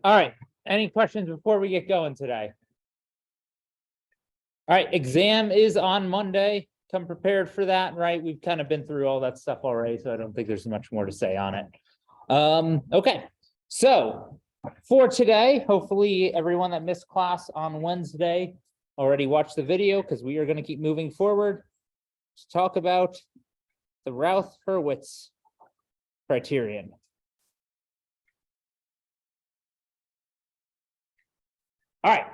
All right, any questions before we get going today? All right, exam is on Monday. Come prepared for that, right? We've kind of been through all that stuff already, so I don't think there's much more to say on it. Okay, so for today, hopefully everyone that missed class on Wednesday already watched the video, because we are going to keep moving forward to talk about the Routh-Hurwitz criterion. All right,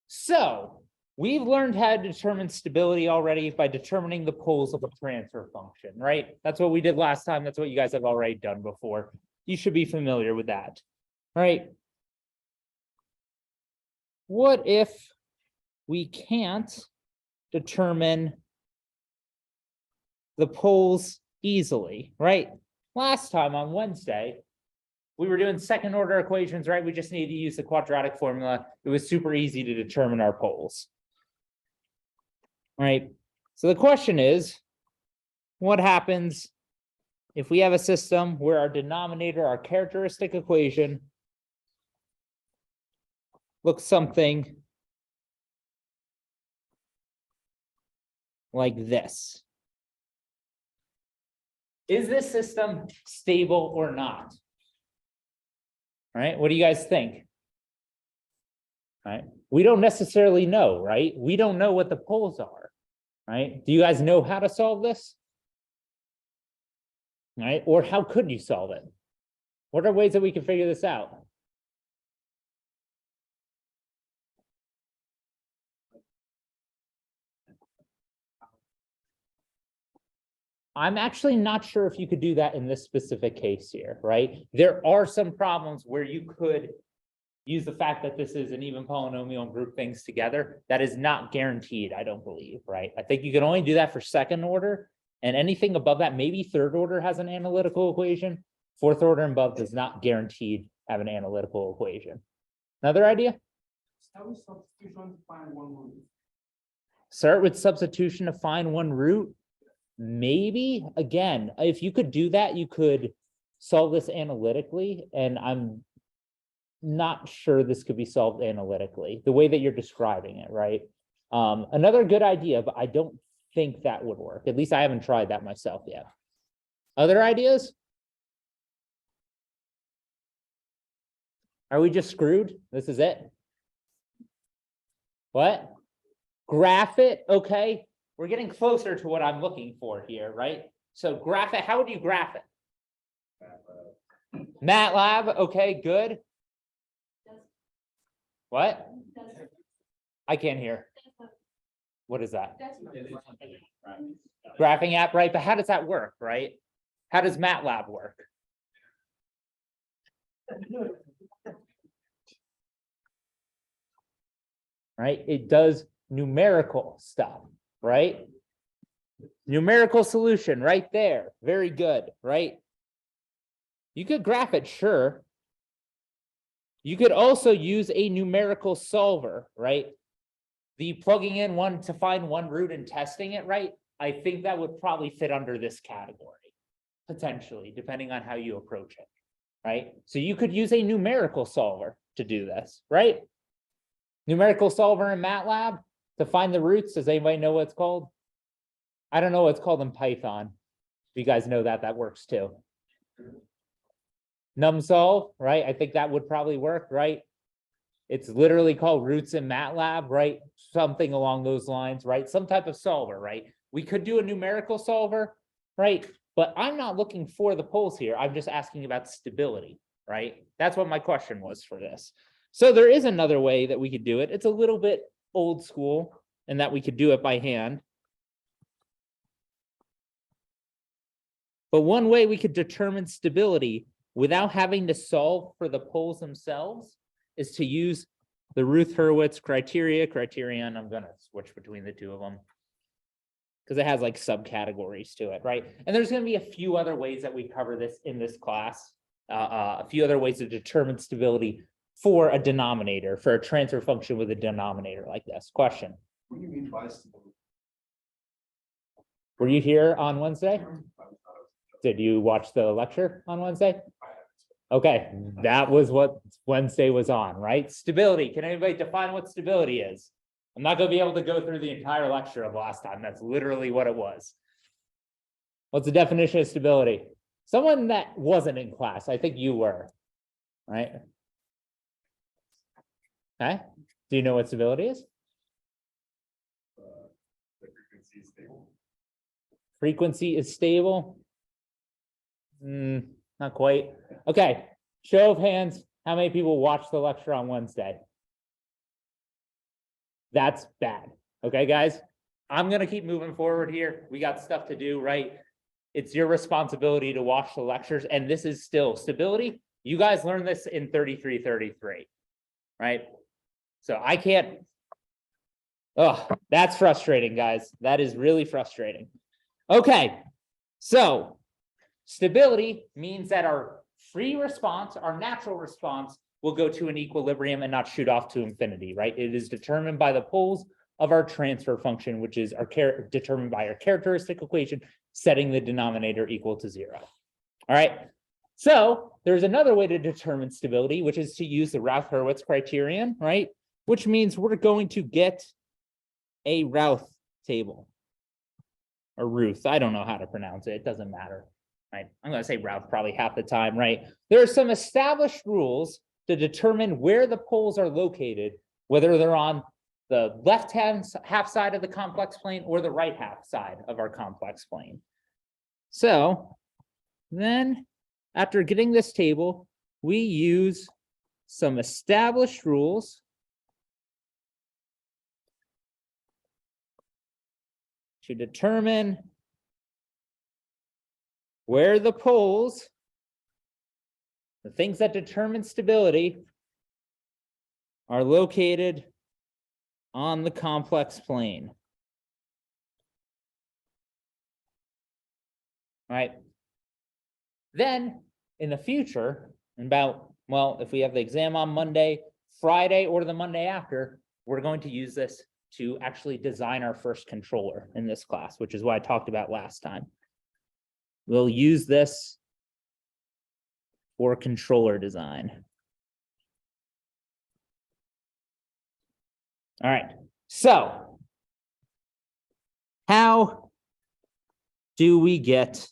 so we've learned how to determine stability already by determining the poles of a transfer function, right? That's what we did last time. That's what you guys have already done before. You should be familiar with that, right? What if we can't determine the poles easily, right? Last time on Wednesday, we were doing second order equations, right? We just needed to use the quadratic formula. It was super easy to determine our poles. Right. So the question is, what happens if we have a system where our denominator, our characteristic equation, looks something like this? Is this system stable or not? All right, what do you guys think? All right, we don't necessarily know, right? We don't know what the poles are, right? Do you guys know how to solve this? All right, or how could you solve it? What are ways that we can figure this out? I'm actually not sure if you could do that in this specific case here, right? There are some problems where you could use the fact that this is an even polynomial and group things together. That is not guaranteed, I don't believe, right? I think you can only do that for second order, and anything above that, maybe third order has an analytical equation. Fourth order and above does not guaranteed have an analytical equation. Another idea? Start with substitution to find one root. Start with substitution to find one root. Maybe, again, if you could do that, you could solve this analytically, and I'm not sure this could be solved analytically, the way that you're describing it, right? Another good idea, but I don't think that would work. At least I haven't tried that myself yet. Other ideas? Are we just screwed? This is it? What? Graph it, okay. We're getting closer to what I'm looking for here, right? So graph it, how would you graph it? MATLAB, okay, good. What? I can't hear. What is that? Graphing app, right? But how does that work, right? How does MATLAB work? Right? It does numerical stuff, right? Numerical solution right there. Very good, right? You could graph it, sure. You could also use a numerical solver, right? The plugging in one to find one root and testing it, right? I think that would probably fit under this category, potentially, depending on how you approach it, right? So you could use a numerical solver to do this, right? Numerical solver in MATLAB to find the roots. Does anybody know what it's called? I don't know what it's called in Python. If you guys know that, that works too. NumSolve, right? I think that would probably work, right? It's literally called roots in MATLAB, right? Something along those lines, right? Some type of solver, right? We could do a numerical solver, right? But I'm not looking for the poles here. I'm just asking about stability, right? That's what my question was for this. So there is another way that we could do it. It's a little bit old school in that we could do it by hand. But one way we could determine stability without having to solve for the poles themselves is to use the Routh-Hurwitz criterion. I'm going to switch between the two of them because it has like subcategories to it, right? And there's going to be a few other ways that we cover this in this class, a few other ways to determine stability for a denominator, for a transfer function with a denominator like this. Question? What do you mean by stability? Were you here on Wednesday? Did you watch the lecture on Wednesday? Okay, that was what Wednesday was on, right? Stability. Can anybody define what stability is? I'm not gonna be able to go through the entire lecture of last time. That's literally what it was. What's the definition of stability? Someone that wasn't in class, I think you were, right? Okay, do you know what stability is? The frequency is stable. Frequency is stable? Not quite. Okay, show of hands, how many people watched the lecture on Wednesday? That's bad. Okay, guys, I'm gonna keep moving forward here. We got stuff to do, right? It's your responsibility to watch the lectures, and this is still stability. You guys learned this in 3333, right? So I can't. Oh, that's frustrating, guys. That is really frustrating. Okay, so stability means that our free response, our natural response, will go to an equilibrium and not shoot off to infinity, right? It is determined by the poles of our transfer function, which is determined by our characteristic equation, setting the denominator equal to 0. All right. So there's another way to determine stability, which is to use the Routh-Hurwitz criterion, right? Which means we're going to get a Routh table. Or Ruth, I don't know how to pronounce it. It doesn't matter, right? I'm going to say Routh probably half the time, right? There are some established rules to determine where the poles are located, whether they're on the left-hand half side of the complex plane or the right half side of our complex plane. So then after getting this table, we use some established rules to determine where the poles, the things that determine stability, are located on the complex plane. All right. Then in the future, well, if we have the exam on Monday, Friday, or the Monday after, we're going to use this to actually design our first controller in this class, which is what I talked about last time. We'll use this for controller design. All right, so how do we get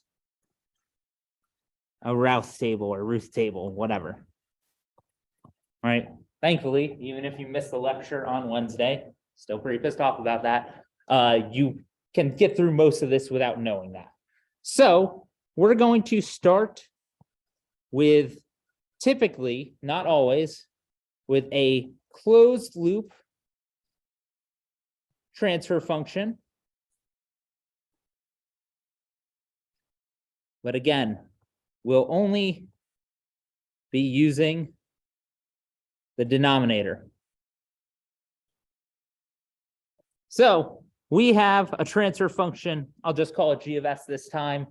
a Routh table or Ruth table, whatever? All right, thankfully, even if you missed the lecture on Wednesday, still pretty pissed off about that, you can get through most of this without knowing that. So we're going to start with, typically, not always, with a closed loop transfer function. But again, we'll only be using the denominator. So we have a transfer function. I'll just call it g of s this time.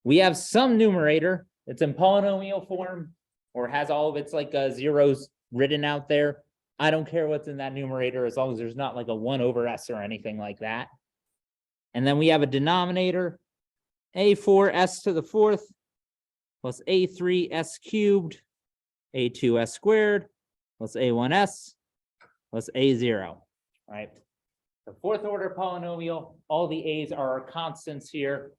We have some numerator. It's in polynomial form or has all of its zeros written out there. I don't care what's in that numerator as long as there's not like a 1 over s or anything like that. And then we have a denominator, a4 s to the 4th plus a3 s cubed, a2 s squared plus a1 s plus a0, right? The 4th order polynomial, all the a's are our constants here.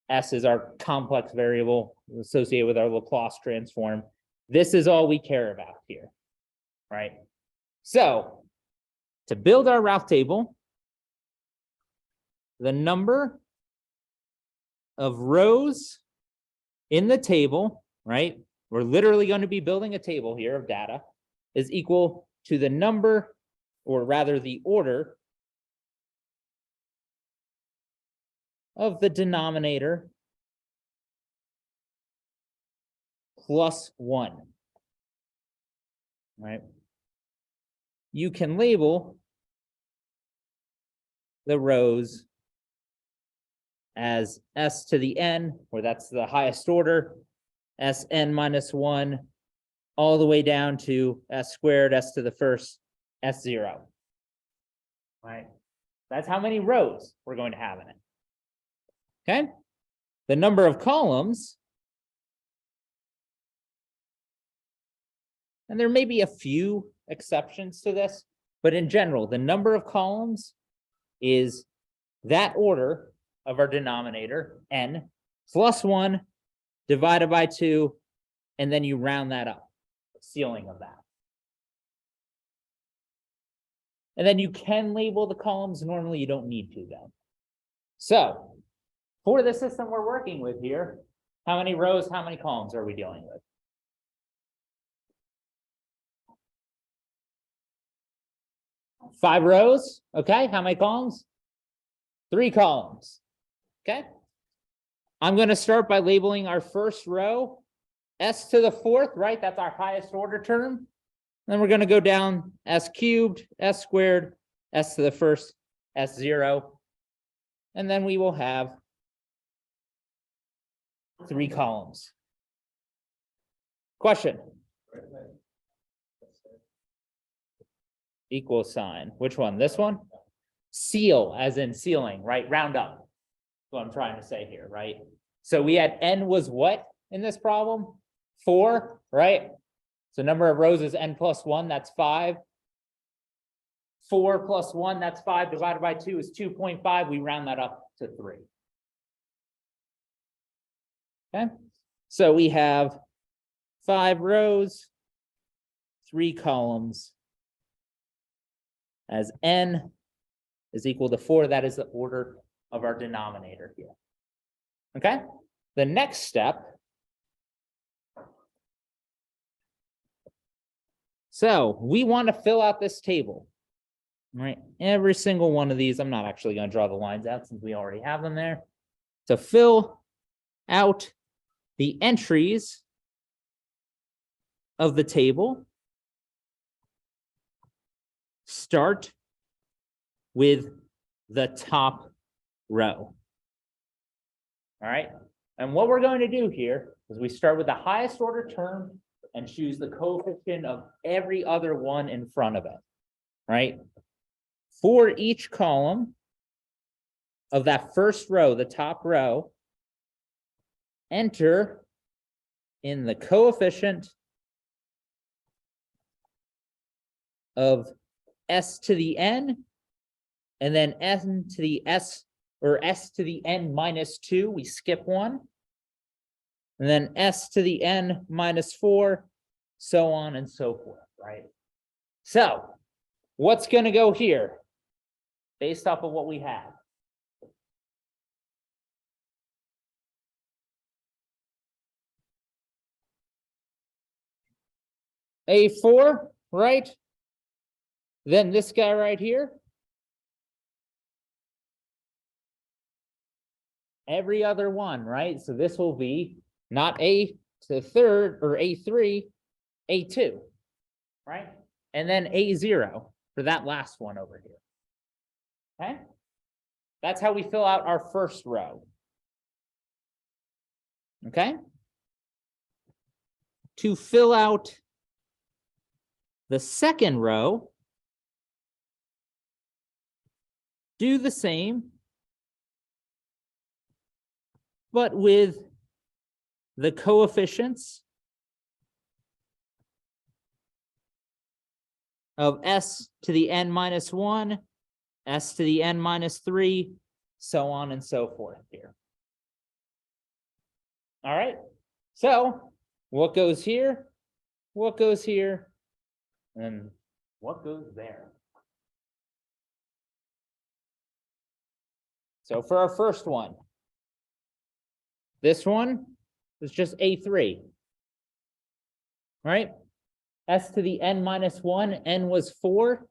S is our complex variable associated with our Laplace transform. This is all we care about here, right? So to build our Routh table, the number of rows in the table, right? We're literally going to be building a table here of data, is equal to the number, or rather the order, of the denominator plus 1, right? You can label the rows as s to the n, where that's the highest order, Sn minus 1, all the way down to s squared, s to the first, s0. Right? That's how many rows we're going to have in it. Okay? The number of columns And there may be a few exceptions to this, but in general, the number of columns is that order of our denominator, n, plus 1 divided by 2, and then you round that up, ceiling of that. And then you can label the columns. Normally, you don't need to, though. So, for the system we're working with here, how many rows, how many columns are we dealing with? Five rows, okay. How many columns? 3 columns, okay. I'm going to start by labeling our first row s to the 4th, right? That's our highest order term. Then we're going to go down s cubed, s squared, s to the 1st, s0. And then we will have 3 columns. Question? Equal sign. Which one? This one? Seal, as in ceiling, right? Round up. That's what I'm trying to say here, right? So we had n was what in this problem? 4, right? So number of rows is n plus 1, that's 5. 4 plus 1, that's 5, divided by 2 is 2.5. We round that up to 3. Okay, so we have 5 rows, 3 columns, as n is equal to 4. That is the order of our denominator here. Okay, the next step. So we want to fill out this table, right? Every single one of these, I'm not actually going to draw the lines out since we already have them there. To fill out the entries of the table, start with the top row. All right. And what we're going to do here is we start with the highest order term and choose the coefficient of every other one in front of it. Right. For each column of that first row, the top row, enter in the coefficient of s to the n, and then n to the s, or s to the n minus 2, we skip 1, and then s to the n minus 4, so on and so forth, right? So what's going to go here based off of what we have? A4, right? Then this guy right here. Every other one, right? So this will be not A to the 3rd or A3, A2, right? And then A0 for that last one over here. Okay? That's how we fill out our first row. Okay? To fill out the second row, do the same, but with the coefficients of s to the n minus 1, s to the n minus 3, so on and so forth here. All right. So what goes here? What goes here? And what goes there? So for our first one, this one is just A3, right? S to the n minus 1, n was 4.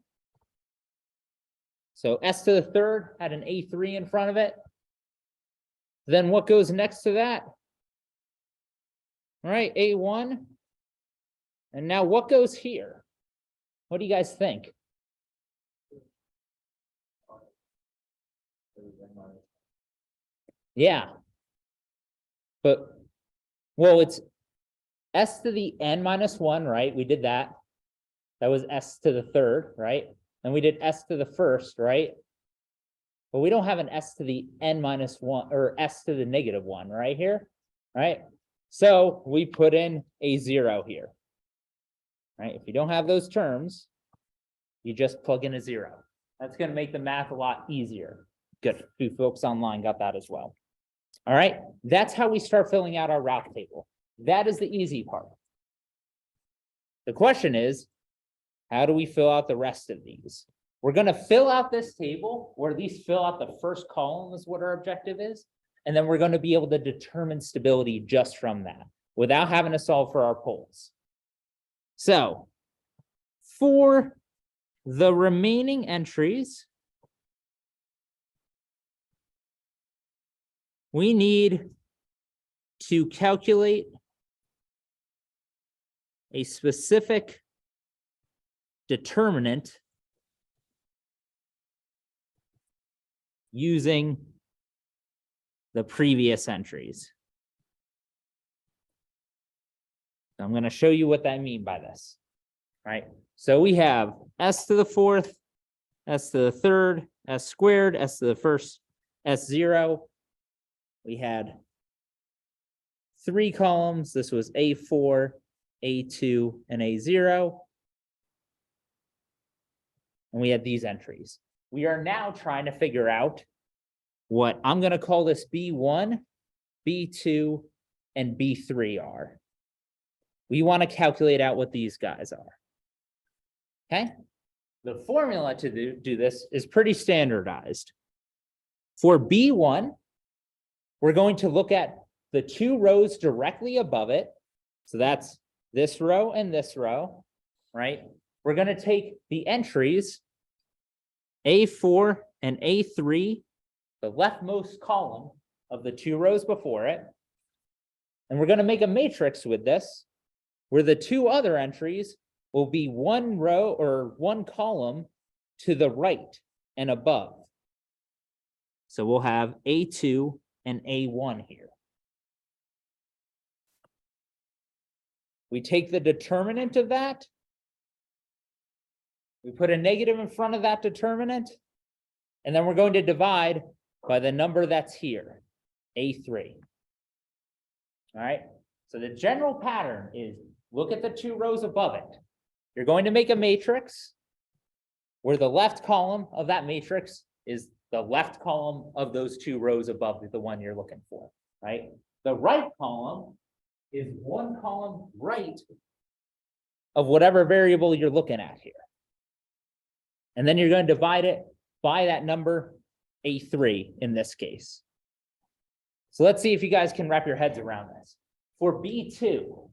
So s to the 3rd had an A3 in front of it. Then what goes next to that? All right, A1. And now what goes here? What do you guys think? Yeah. But, well, it's s to the n minus 1, right? We did that. That was s to the 3rd, right? And we did s to the 1st, right? But we don't have an s to the n minus 1 or s to the negative 1 right here, right? So we put in A0 here. right? If you don't have those terms, you just plug in a 0. That's going to make the math a lot easier. Good. You folks online got that as well. All right. That's how we start filling out our route table. That is the easy part. The question is, how do we fill out the rest of these? We're going to fill out this table, or at least fill out the first column is what our objective is. And then we're going to be able to determine stability just from that without having to solve for our poles. So for the remaining entries, we need to calculate a specific determinant using the previous entries. I'm going to show you what I mean by this, right? So we have s to the 4th, s to the 3rd, s squared, s to the 1st, s0. We had 3 columns. This was A4, A2, and A0. And we had these entries. We are now trying to figure out what I'm going to call this B1, B2, and B3 are. We want to calculate out what these guys are. Okay? The formula to do this is pretty standardized. For B1, we're going to look at the 2 rows directly above it. So that's this row and this row, right? We're going to take the entries A4 and A3, the leftmost column of the 2 rows before it. And we're going to make a matrix with this, where the 2 other entries will be 1 row or 1 column to the right and above. So we'll have A2 and A1 here. We take the determinant of that. We put a negative in front of that determinant. And then we're going to divide by the number that's here, A3. All right. So the general pattern is look at the 2 rows above it. You're going to make a matrix where the left column of that matrix is the left column of those 2 rows above the one you're looking for, right? The right column is 1 column right of whatever variable you're looking at here. And then you're going to divide it by that number, A3 in this case. So let's see if you guys can wrap your heads around this. For B2,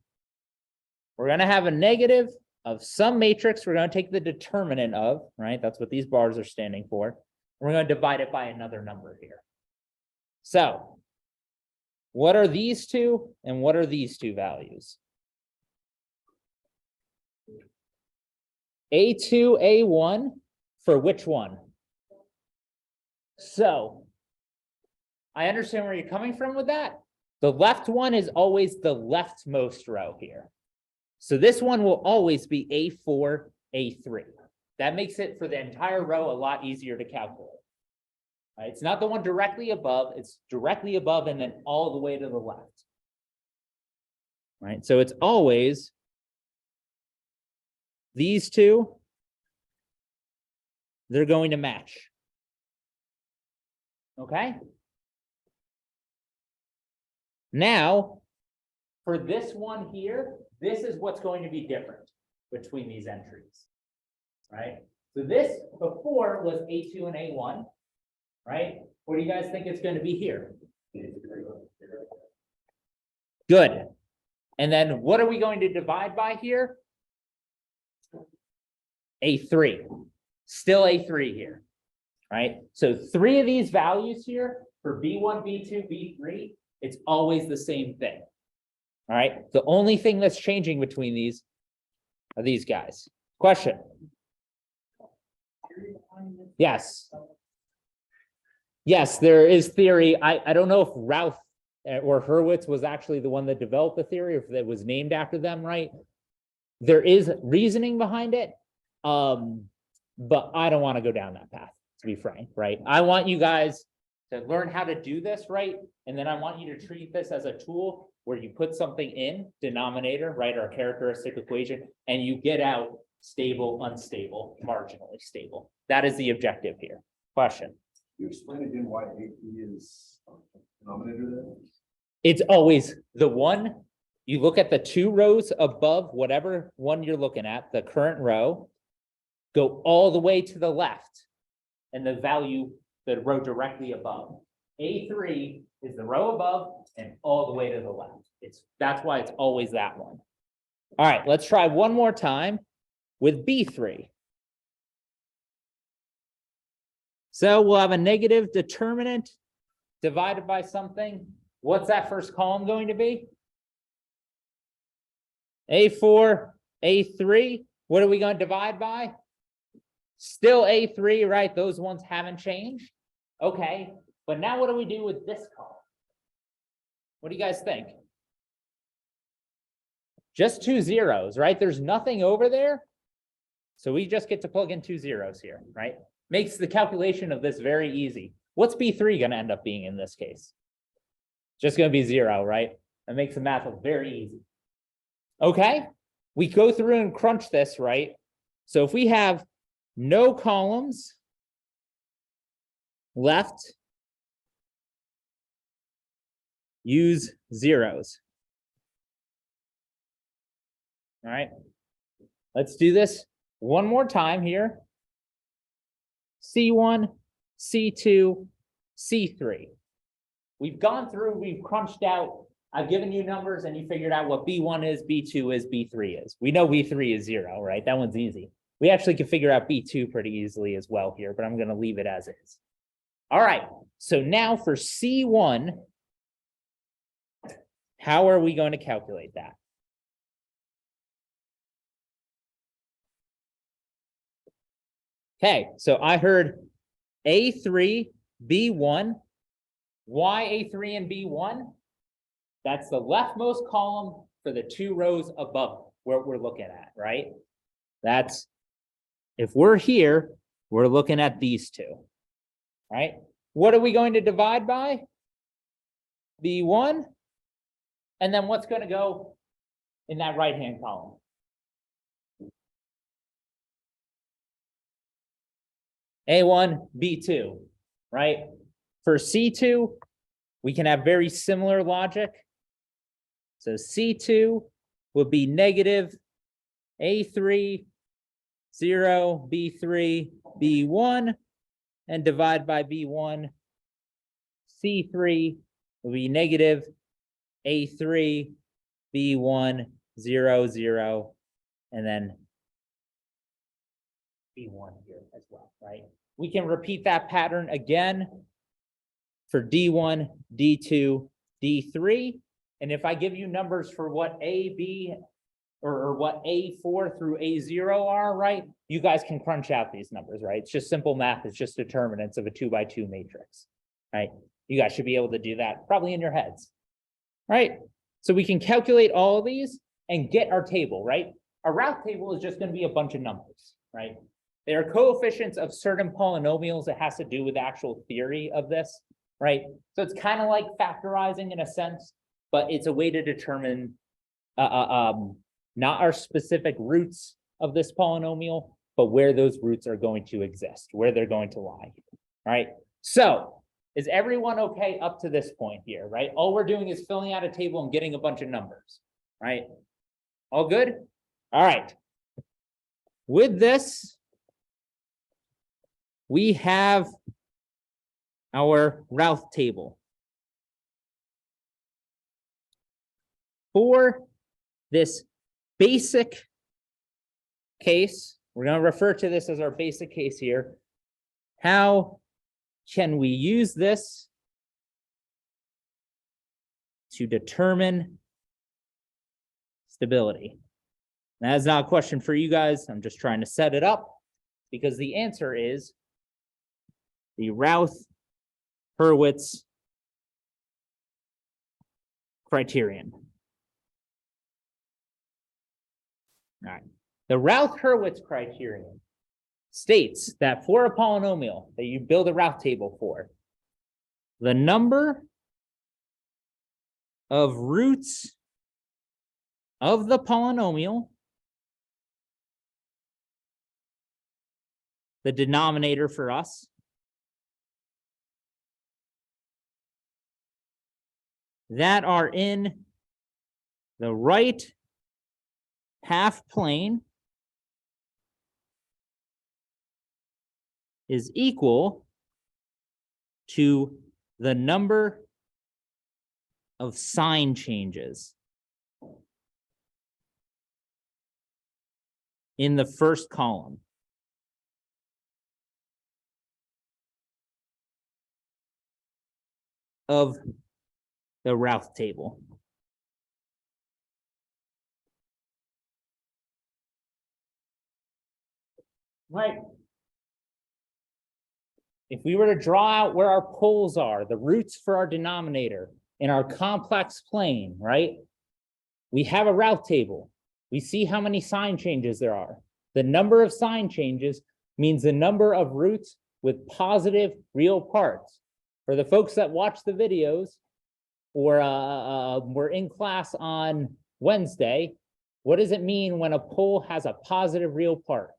we're going to have a negative of some matrix. We're going to take the determinant of, right? That's what these bars are standing for. We're going to divide it by another number here. So what are these 2 and what are these 2 values? A2, A1 for which one? So I understand where you're coming from with that. The left one is always the leftmost row here. So this one will always be A4, A3. That makes it for the entire row a lot easier to calculate. Right? It's not the one directly above, it's directly above and then all the way to the left. Right? So it's always these 2, they're going to match. Okay? Now, for this one here, this is what's going to be different between these entries, right? So this before was A2 and A1, right? What do you guys think it's going to be here? Good. And then what are we going to divide by here? A3. Still A3 here, right? So 3 of these values here for B1, B2, B3, it's always the same thing. All right. The only thing that's changing between these are these guys. Question? Yes. Yes, there is theory. I don't know if Routh or Hurwitz was actually the one that developed the theory, or if it was named after them, right? There is reasoning behind it. But I don't want to go down that path, to be frank, right? I want you guys to learn how to do this right. And then I want you to treat this as a tool where you put something in denominator, right, our characteristic equation, and you get out stable, unstable, marginally stable. That is the objective here. Question. You explain again why AP is denominator there? It's always the one, you look at the two rows above whatever one you're looking at, the current row, go all the way to the left, and the value, the row directly above. A3 is the row above and all the way to the left. That's why it's always that one. All right, let's try one more time with B3. So we'll have a negative determinant divided by something. What's that first column going to be? A4, A3. What are we going to divide by? Still A3, right? Those ones haven't changed. Okay, but now what do we do with this column? What do you guys think? Just two zeros, right? There's nothing over there. So we just get to plug in two zeros here, right? Makes the calculation of this very easy. What's B3 going to end up being in this case? Just going to be 0, right? That makes the math look very easy. Okay, we go through and crunch this, right? So if we have no columns left, use zeros. All right, let's do this one more time here. C1, C2, C3. We've gone through, we've crunched out, I've given you numbers and you figured out what B1 is, B2 is, B3 is. We know B3 is 0, right? That one's easy. We actually can figure out B2 pretty easily as well here, but I'm going to leave it as is. All right, so now for C1, how are we going to calculate that? Okay, so I heard A3, B1. Why A3 and B1? That's the leftmost column for the two rows above where we're looking at, right? That's, if we're here, we're looking at these two, right? What are we going to divide by? B1. And then what's going to go in that right-hand column? A1, B2, right? For C2, we can have very similar logic. So C2 would be negative A3, 0, B3, B1, and divide by B1. C3 will be negative A3, B1, 0, 0, and then B1 here as well, right? We can repeat that pattern again for D1, D2, D3. And if I give you numbers for what A, B, or what A4 through A0 are, right? You guys can crunch out these numbers, right? It's just simple math. It's just determinants of a 2x2 matrix, right? You guys should be able to do that probably in your heads, right? So we can calculate all of these and get our table, right? Our Routh table is just going to be a bunch of numbers, right? They are coefficients of certain polynomials. It has to do with the actual theory of this, right? So it's kind of like factorizing in a sense, but it's a way to determine not our specific roots of this polynomial, but where those roots are going to exist, where they're going to lie, right? So is everyone okay up to this point here, right? All we're doing is filling out a table and getting a bunch of numbers, right? All good? All right. With this, we have our Routh table. For this basic case, we're going to refer to this as our basic case here. How can we use this to determine stability? That's not a question for you guys. I'm just trying to set it up because the answer is the Routh-Hurwitz criterion. All right. The Routh-Hurwitz criterion states that for a polynomial that you build a Routh table for, the number of roots of the polynomial, the denominator for us, that are in the right half plane is equal to the number of sign changes in the first column. Of the Routh table. Right. If we were to draw out where our poles are, the roots for our denominator in our complex plane, right? We have a Routh table. We see how many sign changes there are. The number of sign changes means the number of roots with positive real parts. For the folks that watch the videos or were in class on Wednesday, what does it mean when a pole has a positive real part?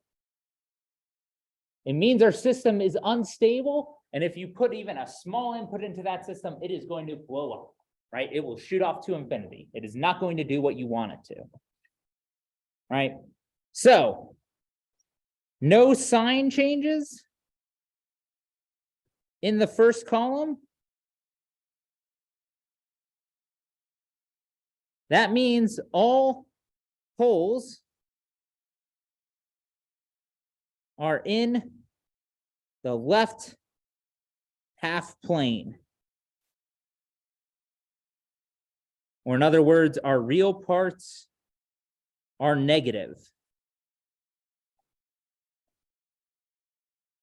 It means our system is unstable, and if you put even a small input into that system, it is going to blow up, right? It will shoot off to infinity. It is not going to do what you want it to, right? So, no sign changes in the first column. That means all poles are in the left half plane. Or in other words, our real parts are negative.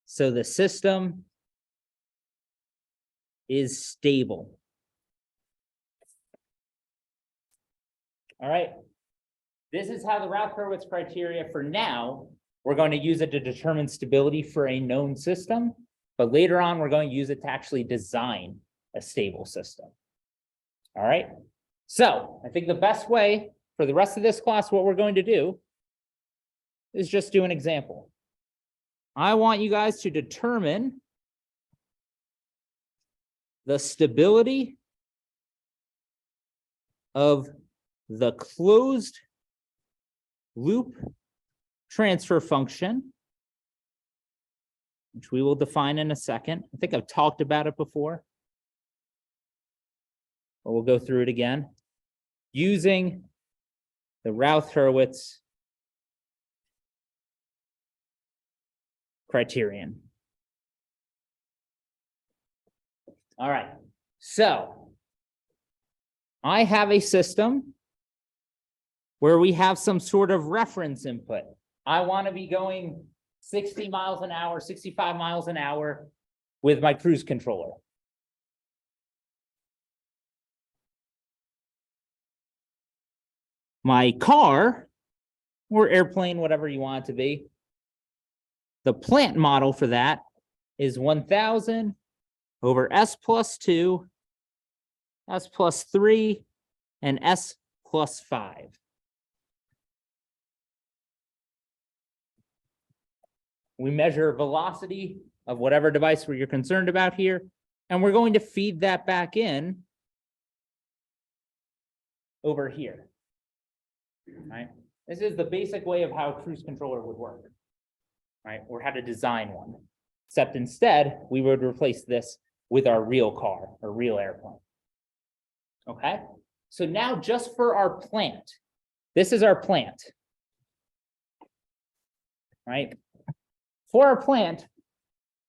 So the system is stable. All right. This is how the Routh-Hurwitz criteria for now, we're going to use it to determine stability for a known system, but later on, we're going to use it to actually design a stable system. All right. So I think the best way for the rest of this class, what we're going to do is just do an example. I want you guys to determine the stability of the closed loop transfer function, which we will define in a second. I think I've talked about it before, but we'll go through it again using the Routh-Hurwitz criterion. All right, so I have a system where we have some sort of reference input. I want to be going 60 miles an hour, 65 miles an hour with my cruise controller. My car or airplane, whatever you want it to be, the plant model for that is 1000 over S plus 2, S plus 3, and S plus 5. We measure velocity of whatever device you're concerned about here, and we're going to feed that back in over here. Right? This is the basic way of how a cruise controller would work, right? Or how to design one. Except instead, we would replace this with our real car or real airplane. Okay? So now just for our plant, this is our plant. Right? For our plant,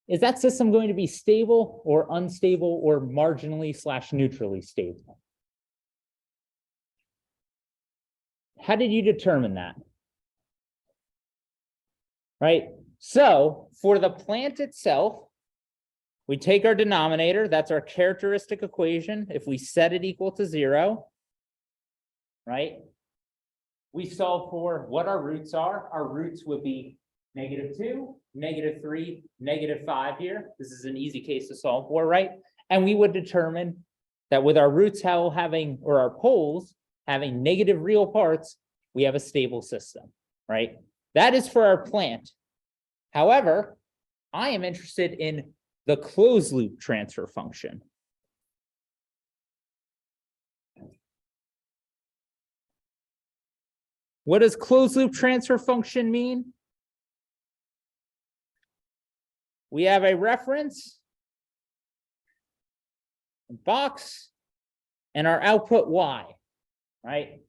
is that system going to be stable or unstable or marginally / neutrally stable? How did you determine that? Right? So for the plant itself, we take our denominator, that's our characteristic equation. If we set it equal to 0, right? We solve for what our roots are. Our roots would be -2, -3, -5 here. This is an easy case to solve for, right? And we would determine that with our roots or our poles having negative real parts, we have a stable system, right? That is for our plant. However, I am interested in the closed loop transfer function. What does closed loop transfer function mean? We have a reference box and our output Y, right?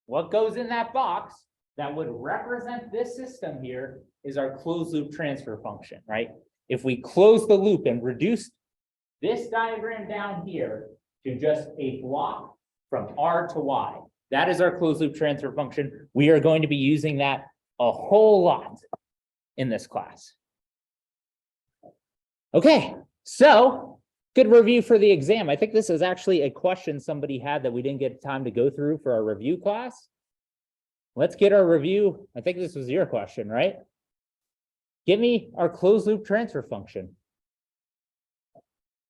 What goes in that box that would represent this system here is our closed loop transfer function, right? If we close the loop and reduce this diagram down here to just a block from R to Y, that is our closed loop transfer function. We are going to be using that a whole lot in this class. Okay, so good review for the exam. I think this is actually a question somebody had that we didn't get time to go through for our review class. Let's get our review. I think this was your question, right? Give me our closed loop transfer function.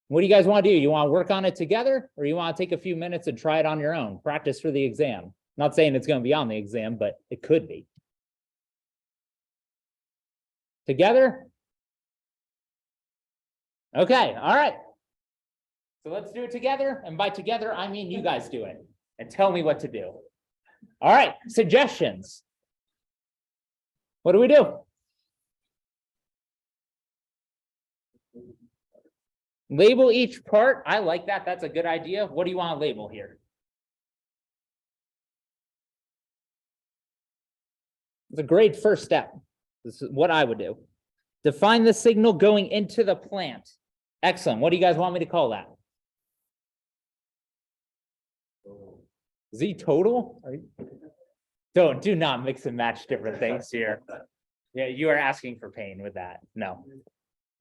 What do you guys want to do? You want to work on it together, or you want to take a few minutes and try it on your own? Practice for the exam. Not saying it's going to be on the exam, but it could be. Together? Okay, all right. So let's do it together. And by together, I mean you guys do it and tell me what to do. All right, suggestions. What do we do? Label each part. I like that. That's a good idea. What do you want to label here? It's a great first step. This is what I would do. Define the signal going into the plant. Excellent. What do you guys want me to call that? Z total? Do not mix and match different things here. Yeah, you are asking for pain with that. No.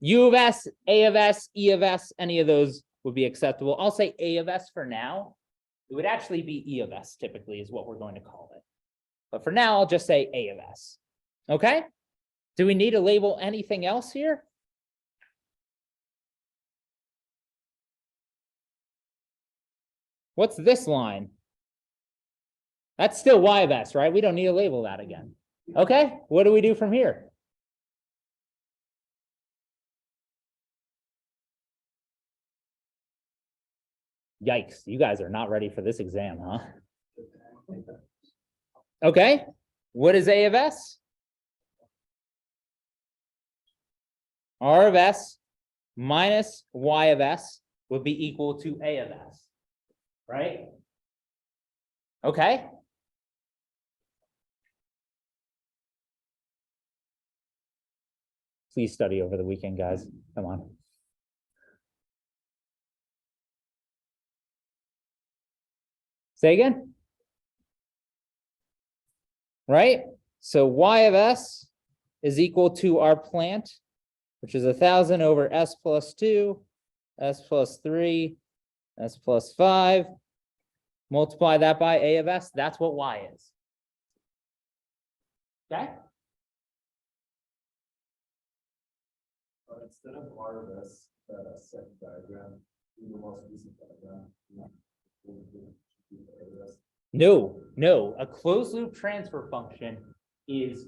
U of S, A of S, E of S, any of those would be acceptable. I'll say A of S for now. It would actually be E of S typically is what we're going to call it. But for now, I'll just say A of S. Okay? Do we need to label anything else here? What's this line? That's still Y of S, right? We don't need to label that again. Okay, what do we do from here? Yikes, you guys are not ready for this exam, huh? Okay, what is A of S? R of S minus Y of S would be equal to A of S, right? Okay. Please study over the weekend, guys. Come on. Say again. Right? So Y of S is equal to our plant, which is 1,000 over S plus 2, S plus 3, S plus 5. Multiply that by A of S. That's what Y is. Okay? Instead of R of S, second diagram, in the most recent diagram. No. A closed loop transfer function is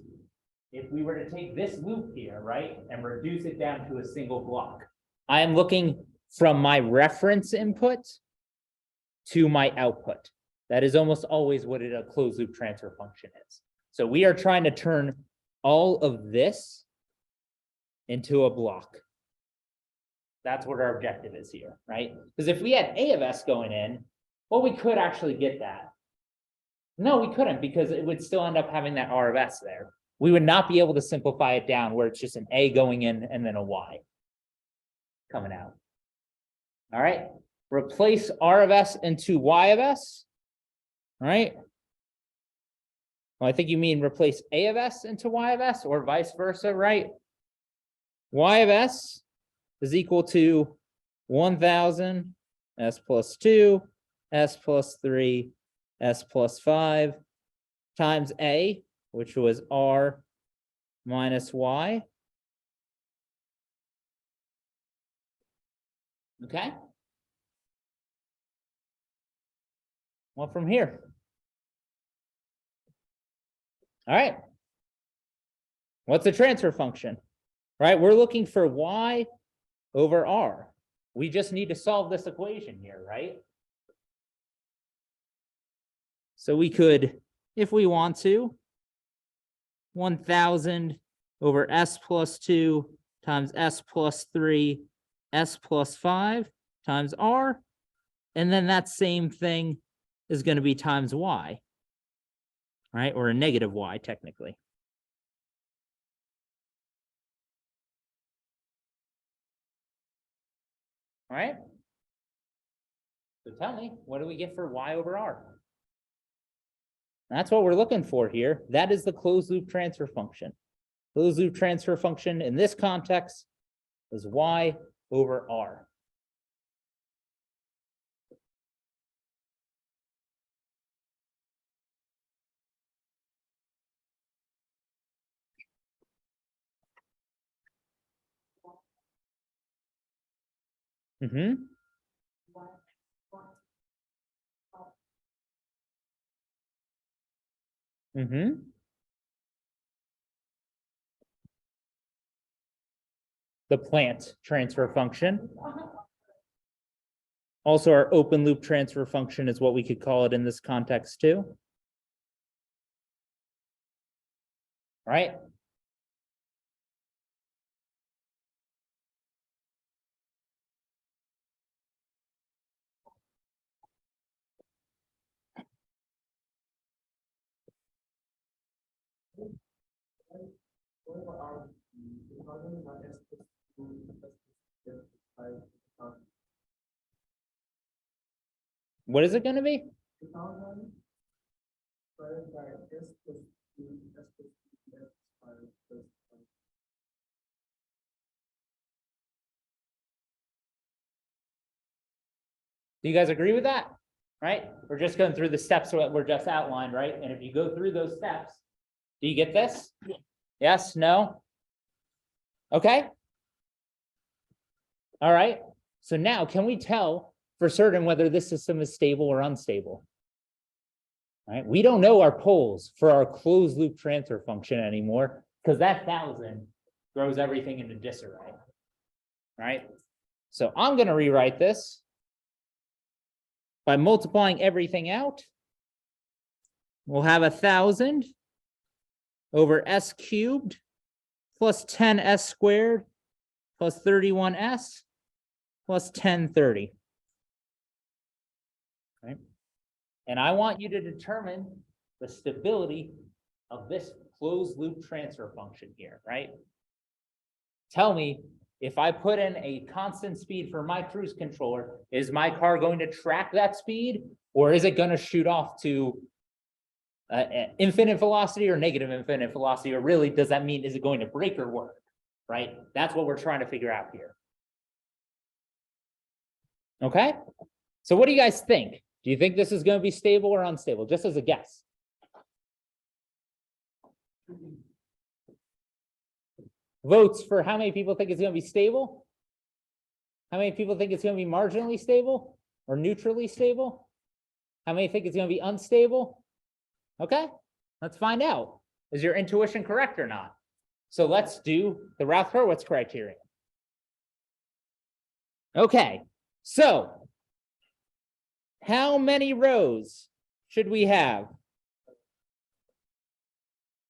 if we were to take this loop here, right, and reduce it down to a single block. I am looking from my reference input to my output. That is almost always what a closed loop transfer function is. So we are trying to turn all of this into a block. That's what our objective is here, right? Because if we had A of S going in, well, we could actually get that. No, we couldn't, because it would still end up having that R of S there. We would not be able to simplify it down where it's just an A going in and then a Y coming out. All right, replace R of S into Y of S. All right. Well, I think you mean replace A of S into Y of S or vice versa, right? Y of S is equal to 1,000 S plus 2, S plus 3, S plus 5 times A, which was R minus Y. Okay. What from here? All right. What's the transfer function? Right, we're looking for y over r. We just need to solve this equation here, right? So we could, if we want to, 1000 over s plus 2 times s plus 3, s plus 5 times r. And then that same thing is going to be times y, right? Or a negative y, technically. All right. So tell me, what do we get for y over r? That's what we're looking for here. That is the closed loop transfer function. Closed loop transfer function in this context is y over r. Mm-hmm. Mm-hmm. The plant transfer function. Also, our open loop transfer function is what we could call it in this context too. All right. What is it going to be? Do you guys agree with that? Right? We're just going through the steps that were just outlined, right? And if you go through those steps, do you get this? Yes, no? Okay. All right. So now can we tell for certain whether this system is stable or unstable? All right. We don't know our poles for our closed loop transfer function anymore because that 1000 throws everything into disarray. All right. So I'm going to rewrite this by multiplying everything out. We'll have 1000 over s cubed plus 10s squared plus 31s plus 1030. Right? And I want you to determine the stability of this closed loop transfer function here, right? Tell me, if I put in a constant speed for my cruise controller, is my car going to track that speed, or is it going to shoot off to infinite velocity or negative infinite velocity? Or really, does that mean, is it going to brake or work, right? That's what we're trying to figure out here. Okay, so what do you guys think? Do you think this is going to be stable or unstable? Just as a guess. Votes for how many people think it's going to be stable? How many people think it's going to be marginally stable or neutrally stable? How many think it's going to be unstable? Okay, let's find out. Is your intuition correct or not? So let's do the Routh-Hurwitz criterion. Okay, so how many rows should we have?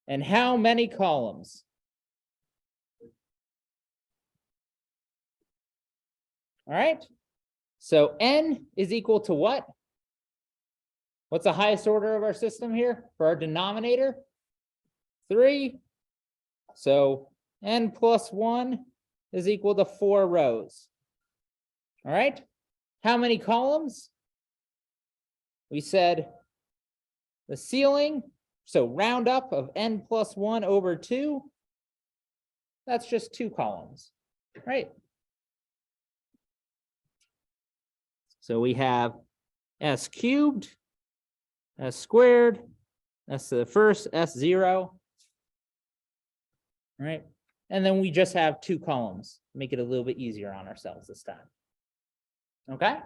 And how many columns? All right, so n is equal to what? What's the highest order of our system here for our denominator? 3. So n plus 1 is equal to 4 rows. All right, how many columns? We said the ceiling, so round up of n plus 1 over 2. That's just 2 columns, right? So we have s cubed, s squared, s to the first, s0, right? And then we just have 2 columns, make it a little bit easier on ourselves this time. Okay?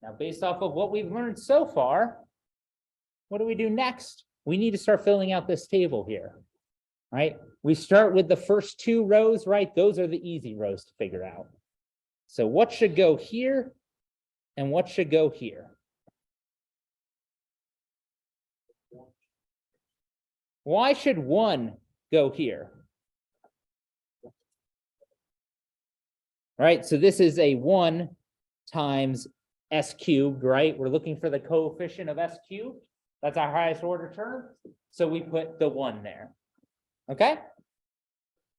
Now, based off of what we've learned so far, what do we do next? We need to start filling out this table here, right? We start with the first two rows, right? Those are the easy rows to figure out. So what should go here and what should go here? Why should 1 go here? Right, so this is a 1 times s cubed, right? We're looking for the coefficient of s cubed. That's our highest order term. So we put the 1 there. Okay?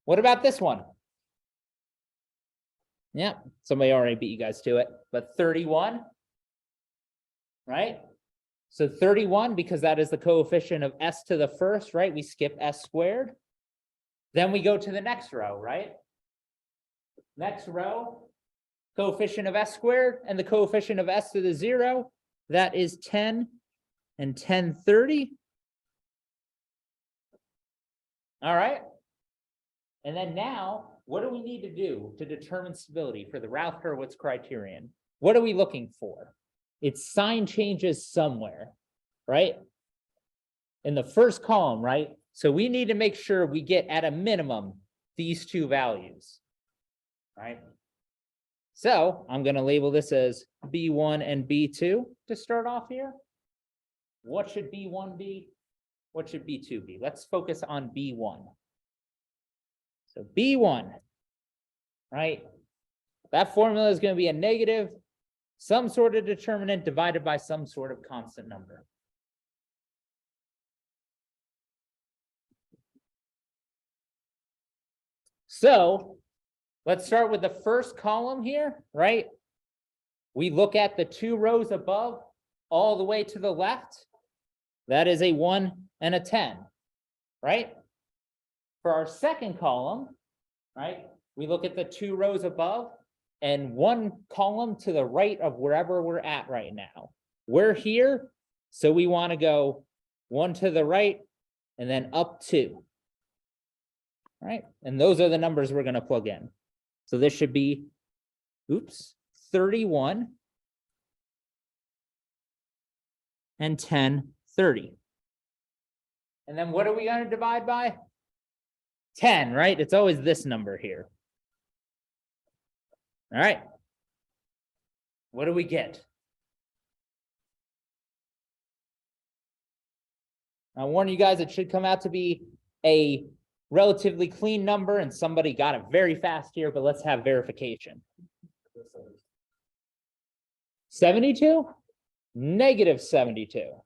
What about this one? Yeah, somebody already beat you guys to it, but 31, right? So 31, because that is the coefficient of s to the first, right? We skip s squared. Then we go to the next row, right? Next row, coefficient of s squared and the coefficient of s to the 0, that is 10 and 1030. All right. And then now, what do we need to do to determine stability for the Routh-Hurwitz criterion? What are we looking for? It's sign changes somewhere, right? In the first column, right? So we need to make sure we get at a minimum these two values, right? So I'm going to label this as B1 and B2 to start off here. What should B1 be? What should B2 be? Let's focus on B1. So B1, right? That formula is going to be a negative, some sort of determinant divided by some sort of constant number. So let's start with the first column here, right? We look at the two rows above all the way to the left. That is a 1 and a 10, right? For our second column, right, we look at the two rows above and one column to the right of wherever we're at right now. We're here, so we want to go 1 to the right and then up 2. Right? And those are the numbers we're going to plug in. So this should be, 31 and 1030. And then what are we going to divide by? 10, right? It's always this number here. All right. What do we get? I warn you guys, it should come out to be a relatively clean number, and somebody got it very fast here, but let's have verification. 72? Negative 72. All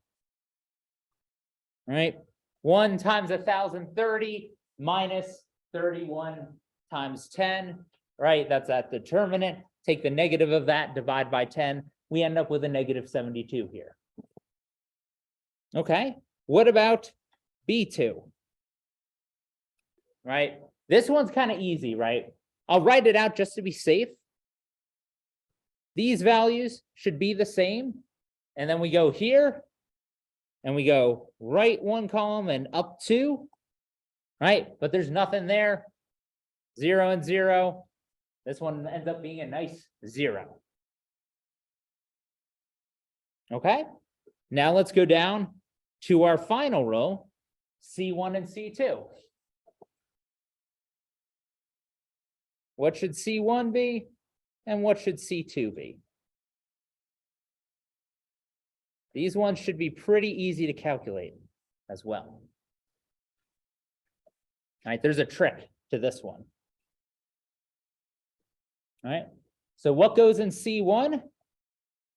right. 1 times 1,030 minus 31 times 10, right? That's that determinant. Take the negative of that, divide by 10. We end up with a negative 72 here. Okay. What about B2? Right? This one's kind of easy, right? I'll write it out just to be safe. These values should be the same. And then we go here and we go right 1 column and up 2, right? But there's nothing there. 0 and 0. This one ends up being a nice 0. Okay. Now let's go down to our final row, C1 and C2. What should C1 be? And what should C2 be? These ones should be pretty easy to calculate as well. All right, there's a trick to this one. All right, so what goes in C1?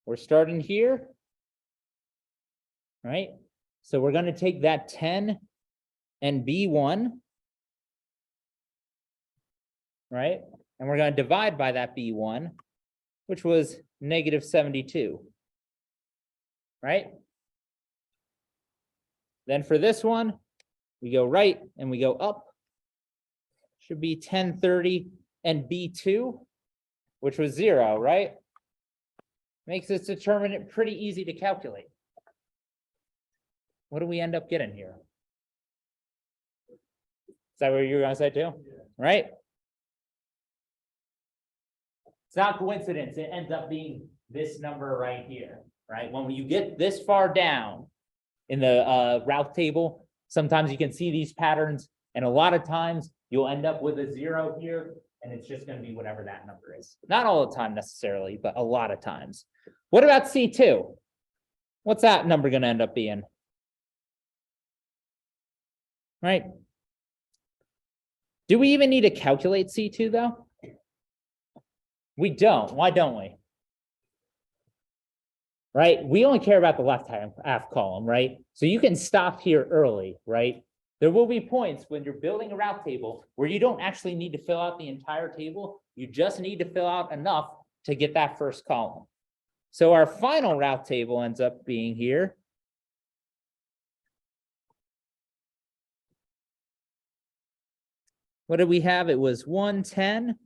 We're starting here. All right, so we're going to take that 10 and B1, right? And we're going to divide by that B1, which was negative 72, right? Then for this one, we go right and we go up. Should be 1030 and B2, which was 0, right? Makes this determinant pretty easy to calculate. What do we end up getting here? Is that what you were going to say too? Right? It's not coincidence. It ends up being this number right here, right? When you get this far down in the route table, sometimes you can see these patterns, and a lot of times you'll end up with a 0 here, and it's just going to be whatever that number is. Not all the time necessarily, but a lot of times. What about C2? What's that number going to end up being? Right? Do we even need to calculate C2 though? We don't. Why don't we? Right? We only care about the left half column, right? So you can stop here early, right? There will be points when you're building a route table where you don't actually need to fill out the entire table. You just need to fill out enough to get that first column. So our final route table ends up being here. What did we have? It was 110.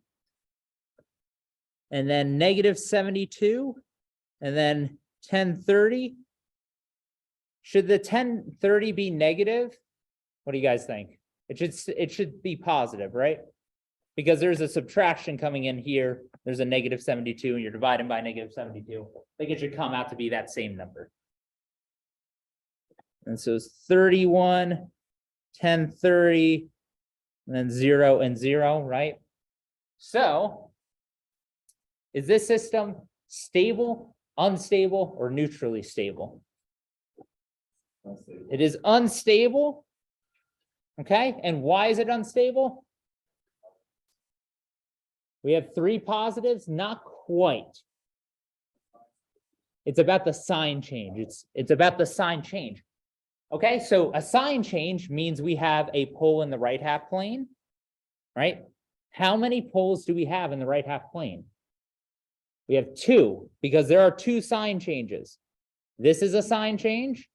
And then -72. And then 1030. Should the 1030 be negative? What do you guys think? It should be positive, right? Because there's a subtraction coming in here. There's a -72 and you're dividing by -72. I think it should come out to be that same number. And so it's 31, 1030, and then 0 and 0, right? So is this system stable, unstable, or neutrally stable? Unstable. It is unstable. Okay, and why is it unstable? We have 3 positives, not quite. It's about the sign change. It's about the sign change. Okay, so a sign change means we have a pole in the right half plane, right? How many poles do we have in the right half plane? We have 2, because there are 2 sign changes. This is a sign change,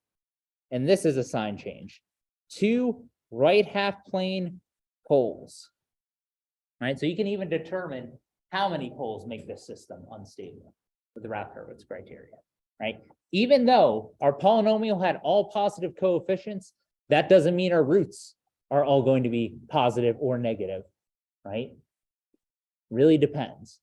and this is a sign change. 2 right half plane poles. Right, so you can even determine how many poles make this system unstable with the Rath-Hurwitz criteria, right? Even though our polynomial had all positive coefficients, that doesn't mean our roots are all going to be positive or negative, right? Really depends.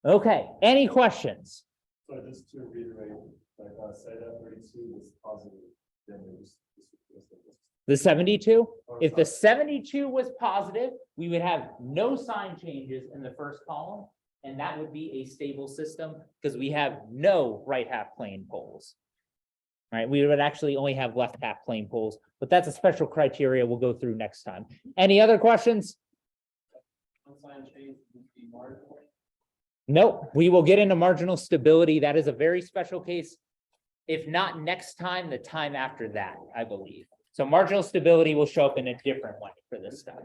Okay, any questions? So just to reiterate, like say that 32 is positive, then there's The 72? Or If the sorry. 72 was positive, we would have no sign changes in the first column, and that would be a stable system because we have no right half plane poles. Right, we would actually only have left half plane poles, but that's a special criteria we'll go through next time. Any other questions? sign change would be marginal. Nope, we will get into marginal stability. That is a very special case. If not next time, the time after that, I believe. So marginal stability will show up in a different way for this stuff.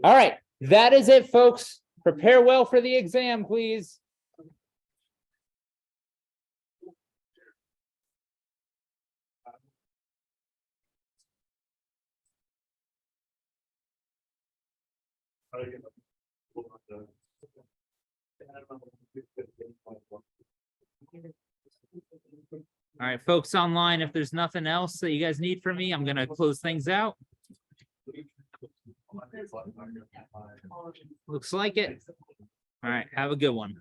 All right, that is it, folks. Prepare well for the exam, please. All right, folks online, if there's nothing else that you guys need from me, I'm gonna close things out. Looks like it. All right, have a good one.